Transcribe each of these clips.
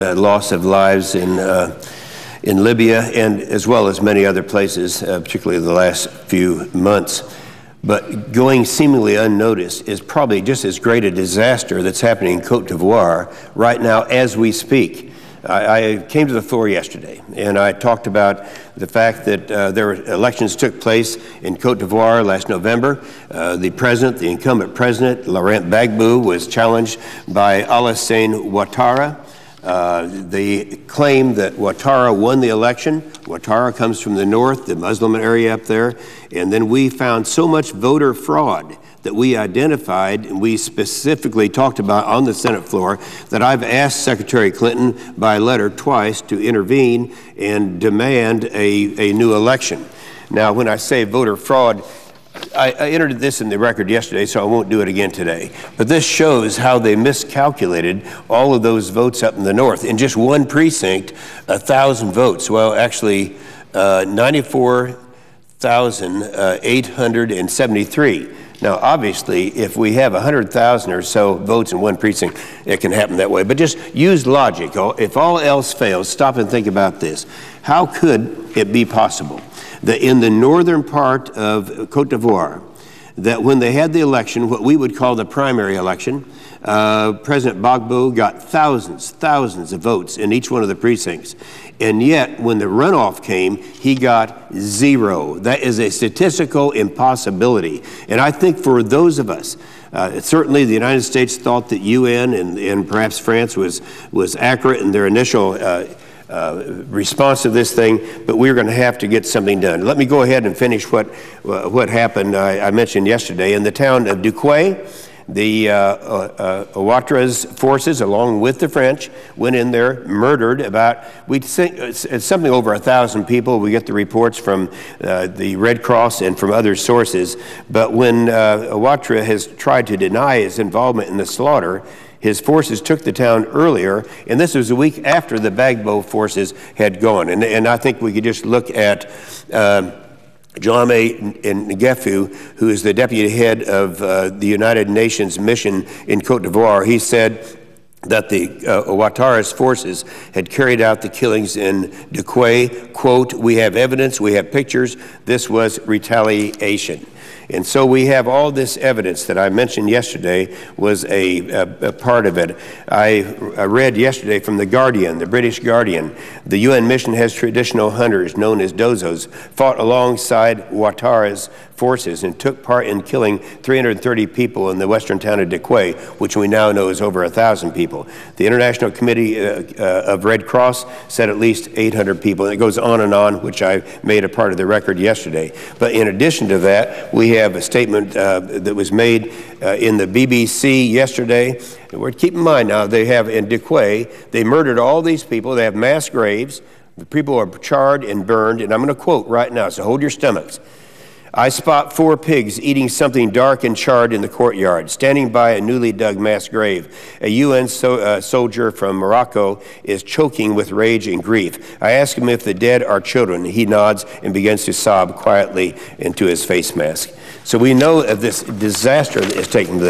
loss of lives in Libya, and as well as many other places, particularly the last few months. But going seemingly unnoticed is probably just as great a disaster that's happening in Cote d'Ivoire right now as we speak. I came to the floor yesterday, and I talked about the fact that elections took place in Cote d'Ivoire last November. The incumbent president, Laurent Gbagbo, was challenged by Alassane Ouattara. They claim that Ouattara won the election. Ouattara comes from the north, the Muslim area up there. And then we found so much voter fraud that we identified and we specifically talked about on the Senate floor that I've asked Secretary Clinton by letter twice to intervene and demand a new election. Now, when I say voter fraud, I entered this in the record yesterday, so I won't do it again today. But this shows how they miscalculated all of those votes up in the north. In just one precinct, 1,000 votes. Well, actually, 94,873. Now, obviously, if we have 100,000 or so votes in one precinct, it can happen that way. But just use logic. If all else fails, stop and think about this. How could it be possible that in the northern part of Cote d'Ivoire, that when they had the election, what we would call the primary election, President Gbagbo got thousands of votes in each one of the precincts. And yet, when the runoff came, he got 0. That is a statistical impossibility. And I think for those of us, certainly the United States thought that UN and perhaps France was accurate in their initial response to this thing, but we're going to have to get something done. Let me go ahead and finish what happened. I mentioned yesterday in the town of Cote. The Ouattara's forces, along with the French, went in there, murdered about, we think it's something over 1,000 people. We get the reports from the Red Cross and from other sources. But when Ouattara has tried to deny his involvement in the slaughter, his forces took the town earlier, and this was a week after the Gbagbo forces had gone. And I think we could just look at John Inhofe, who is the deputy head of the United Nations mission in Cote d'Ivoire. He said that the Ouattara's forces had carried out the killings in Cote. Quote, "We have evidence, we have pictures, this was retaliation." And so we have all this evidence that I mentioned yesterday was a part of it. I read yesterday from The Guardian, the British Guardian, the UN mission has traditional hunters known as dozos, fought alongside Ouattara's forces and took part in killing 330 people in the western town of Cote, which we now know is over 1,000 people. The International Committee of Red Cross said at least 800 people. And it goes on, which I made a part of the record yesterday. But in addition to that, we have a statement that was made in the BBC yesterday. Keep in mind now, they have in Cote, they murdered all these people. They have mass graves. The people are charred and burned. And I'm going to quote right now, so hold your stomachs. "I spot 4 pigs eating something dark and charred in the courtyard, standing by a newly dug mass grave. A UN soldier from Morocco is choking with rage and grief. I ask him if the dead are children. He nods and begins to sob quietly into his face mask." So we know of this disaster that is taking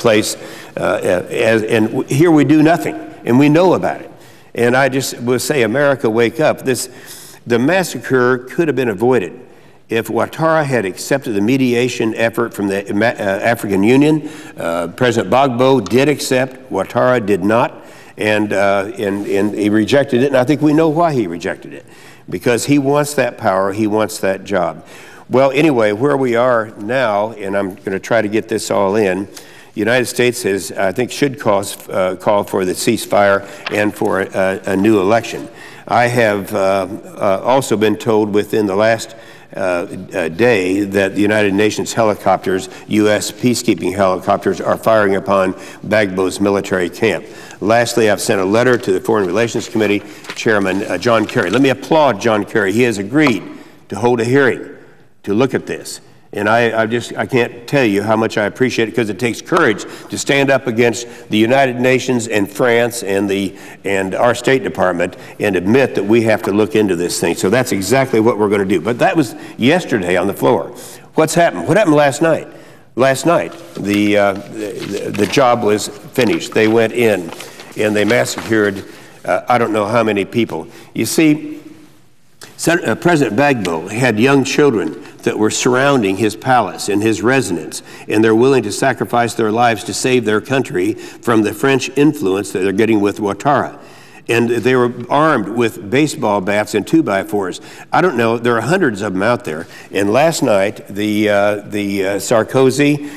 place, and here we do nothing, and we know about it. And I just will say, America, wake up. The massacre could have been avoided if Ouattara had accepted the mediation effort from the African Union. President Gbagbo did accept, Ouattara did not, and he rejected it, and I think we know why he rejected it, because he wants that power, he wants that job. Well, anyway, where we are now, and I'm going to try to get this all in, the United States has, I think, should call for the ceasefire and for a new election. I have also been told within the last day that the United Nations helicopters, U.S. peacekeeping helicopters, are firing upon Gbagbo's military camp. Lastly, I've sent a letter to the Foreign Relations Committee Chairman John Kerry. Let me applaud John Kerry. He has agreed to hold a hearing to look at this. And I can't tell you how much I appreciate it, because it takes courage to stand up against the United Nations and France and our State Department and admit that we have to look into this thing. So that's exactly what we're going to do. But that was yesterday on the floor. What's happened? What happened last night? Last night, the job was finished. They went in and they massacred I don't know how many people. You see, President Gbagbo had young children that were surrounding his palace and his residence, and they're willing to sacrifice their lives to save their country from the French influence that they're getting with Ouattara. And they were armed with baseball bats and 2x4s. I don't know, there are hundreds of them out there. And last night, Sarkozy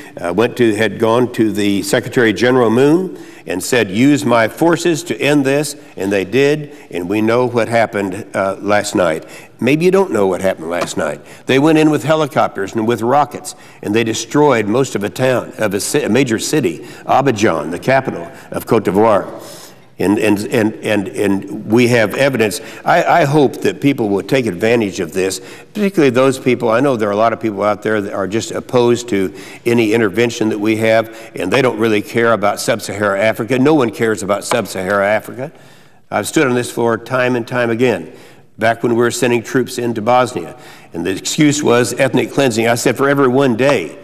had gone to the Secretary General Moon and said, use my forces to end this, and they did, and we know what happened last night. Maybe you don't know what happened last night. They went in with helicopters and with rockets, and they destroyed most of a town, of a major city, Abidjan, the capital of Cote d'Ivoire. And we have evidence. I hope that people will take advantage of this, particularly those people. I know there are a lot of people out there that are just opposed to any intervention that we have, and they don't really care about sub-Saharan Africa. No one cares about sub-Saharan Africa. I've stood on this floor time and time again, back when we were sending troops into Bosnia, and the excuse was ethnic cleansing. I said, for every one day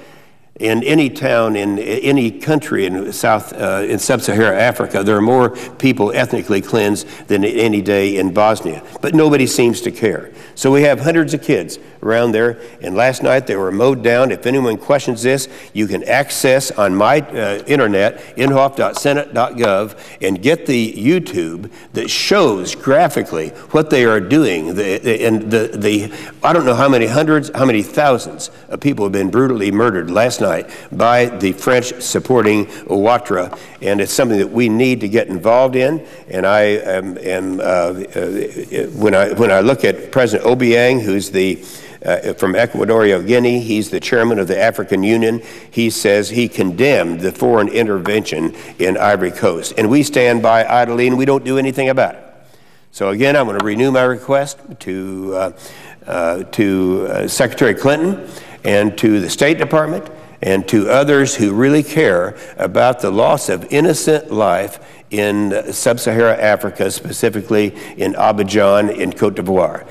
in any town, in any country in sub-Saharan Africa, there are more people ethnically cleansed than any day in Bosnia. But nobody seems to care. So we have hundreds of kids around there, and last night they were mowed down. If anyone questions this, you can access on my internet, inhofe.senate.gov, and get the YouTube that shows graphically what they are doing. I don't know how many hundreds, how many thousands of people have been brutally murdered last night by the French supporting Ouattara, and it's something that we need to get involved in. And when I look at President Obiang, who's from Equatorial Guinea, he's the chairman of the African Union. He says he condemned the foreign intervention in Ivory Coast, and we stand by idly and we don't do anything about it. So again, I'm going to renew my request to Secretary Clinton and to the State Department and to others who really care about the loss of innocent life in sub-Saharan Africa, specifically in Abidjan in Cote d'Ivoire,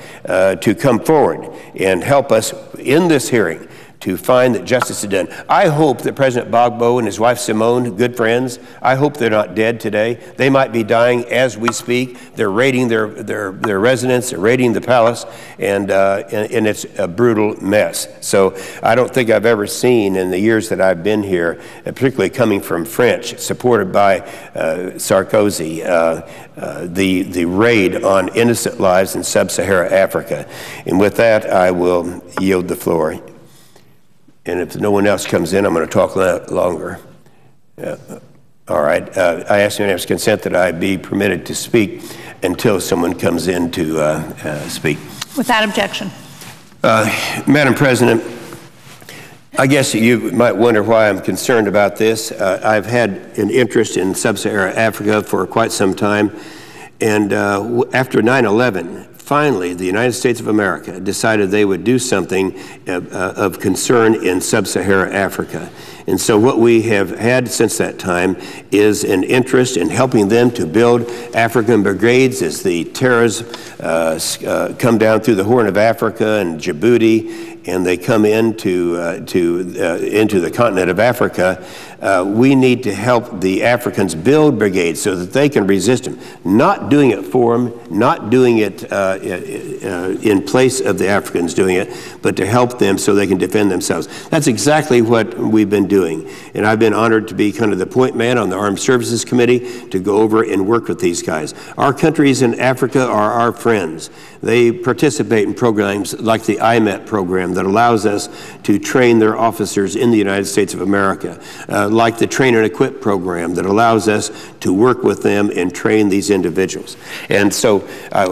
to come forward and help us in this hearing to find that justice is done. I hope that President Gbagbo and his wife Simone, good friends, I hope they're not dead today. They might be dying as we speak. They're raiding their residence, they're raiding the palace, and it's a brutal mess. So I don't think I've ever seen in the years that I've been here, particularly coming from French, supported by Sarkozy, the raid on innocent lives in sub-Saharan Africa. And with that, I will yield the floor. And if no one else comes in, I'm going to talk longer. All right. I ask unanimous consent that I be permitted to speak until someone comes in to speak. Without objection. Madam President, I guess you might wonder why I'm concerned about this. I've had an interest in sub-Saharan Africa for quite some time. And after 9/11, finally, the United States of America decided they would do something of concern in sub-Saharan Africa. And so what we have had since that time is an interest in helping them to build African brigades as the terrorists come down through the Horn of Africa and Djibouti, and they come into the continent of Africa. We need to help the Africans build brigades so that they can resist them. Not doing it for them, not doing it in place of the Africans doing it, but to help them so they can defend themselves. That's exactly what we've been doing. And I've been honored to be kind of the point man on the Armed Services Committee to go over and work with these guys. Our countries in Africa are our friends. They participate in programs like the IMET program that allows us to train their officers in the United States of America, like the Train and Equip program that allows us to work with them and train these individuals. And so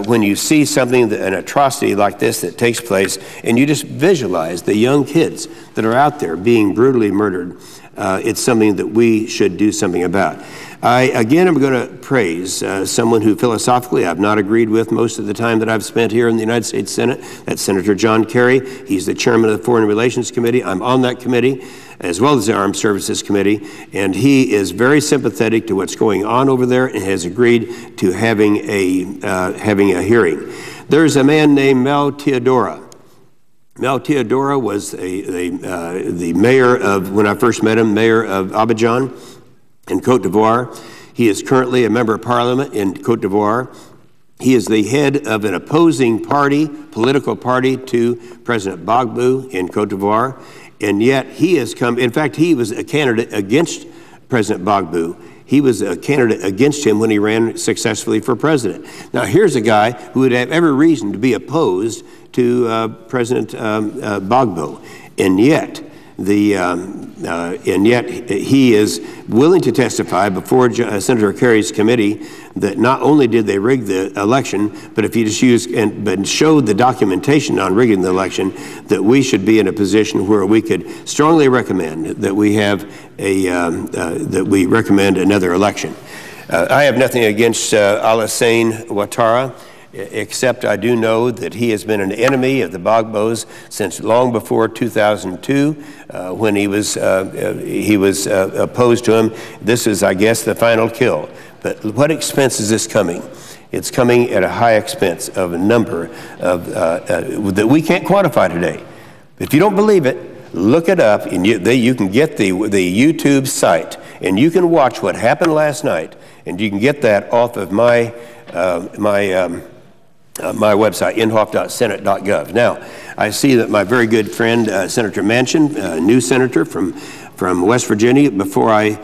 when you see something, an atrocity like this that takes place, and you just visualize the young kids that are out there being brutally murdered, it's something that we should do something about. Again, I'm going to praise someone who philosophically I've not agreed with most of the time that I've spent here in the United States Senate. That's Senator John Kerry. He's the chairman of the Foreign Relations Committee. I'm on that committee, as well as the Armed Services Committee, and he is very sympathetic to what's going on over there and has agreed to having a hearing. There's a man named Mel Teodora. Mel Teodora was the mayor of, when I first met him, mayor of Abidjan in Cote d'Ivoire. He is currently a member of parliament in Cote d'Ivoire. He is the head of an opposing party, political party to President Gbagbo in Cote d'Ivoire, and yet he has come, in fact, he was a candidate against President Gbagbo. He was a candidate against him when he ran successfully for president. Now, here's a guy who would have every reason to be opposed to President Gbagbo, and yet he is willing to testify before Senator Kerry's committee that not only did they rig the election, but if you just use but showed the documentation on rigging the election, that we should be in a position where we could strongly recommend that we have that we recommend another election. I have nothing against Alassane Ouattara, except I do know that he has been an enemy of the Gbagbos since long before 2002, when he was opposed to him. This is, I guess, the final kill. But what expense is this coming? It's coming at a high expense of a number of that we can't quantify today. If you don't believe it, look it up, and you can get the YouTube site, and you can watch what happened last night, and you can get that off of my website, inhofe.senate.gov. Now, I see that my very good friend, Senator Manchin, a new senator from West Virginia. Before I